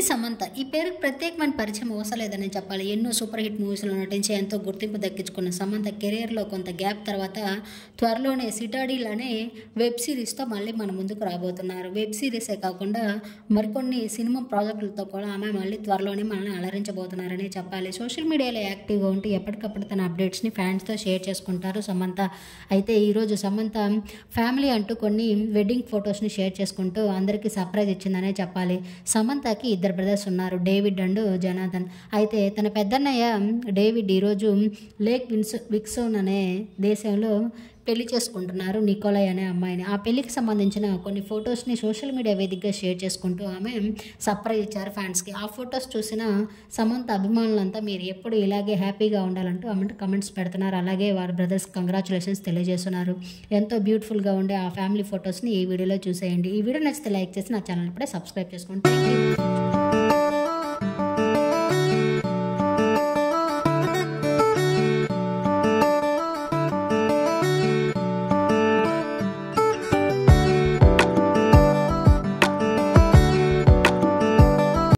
సమంత ఈ పేరుకు ప్రత్యేకమైన పరిచయం అవసరం లేదని చెప్పాలి. ఎన్నో సూపర్ హిట్ మూవీస్లో నటించి ఎంతో గుర్తింపు దక్కించుకున్న సమంత కెరీర్లో కొంత గ్యాప్ తర్వాత త్వరలోనే సిటాడిల్ అనే వెబ్ సిరీస్తో మళ్ళీ మన ముందుకు రాబోతున్నారు. వెబ్ సిరీసే కాకుండా మరికొన్ని సినిమా ప్రాజెక్టులతో కూడా ఆమె మళ్ళీ త్వరలోనే మనల్ని అలరించబోతున్నారని చెప్పాలి. సోషల్ మీడియాలో యాక్టివ్గా ఉంటూ ఎప్పటికప్పుడు తన అప్డేట్స్ని ఫ్యాన్స్తో షేర్ చేసుకుంటారు సమంత. అయితే ఈరోజు సమంత ఫ్యామిలీ అంటూ కొన్ని వెడ్డింగ్ ఫొటోస్ని షేర్ చేసుకుంటూ అందరికీ సర్ప్రైజ్ ఇచ్చిందనే చెప్పాలి. సమంతకి ఇద్దరు బ్రదర్స్ ఉన్నారు, డేవిడ్ అండ్ జనాథన్. అయితే తన పెద్దన్నయ్య డేవిడ్ ఈరోజు లేక్ విక్సోన్ అనే దేశంలో పెళ్లి చేసుకుంటున్నారు నికోలయ్ అనే అమ్మాయిని. ఆ పెళ్లికి సంబంధించిన కొన్ని ఫొటోస్ని సోషల్ మీడియా వేదికగా షేర్ చేసుకుంటూ ఆమె సర్ప్రైజ్ ఇచ్చారు ఫ్యాన్స్కి. ఆ ఫొటోస్ చూసిన సమంత అభిమానులంతా మీరు ఎప్పుడు ఇలాగే హ్యాపీగా ఉండాలంటూ ఆమె కమెంట్స్ పెడుతున్నారు. అలాగే వారి బ్రదర్స్ కంగ్రాచులేషన్స్ తెలియజేస్తున్నారు. ఎంతో బ్యూటిఫుల్గా ఉండే ఆ ఫ్యామిలీ ఫొటోస్ని ఈ వీడియోలో చూసేయండి. ఈ వీడియో నచ్చితే లైక్ చేసి నా ఛానల్ ఇప్పుడే సబ్స్క్రైబ్ చేసుకోండి. Thank you.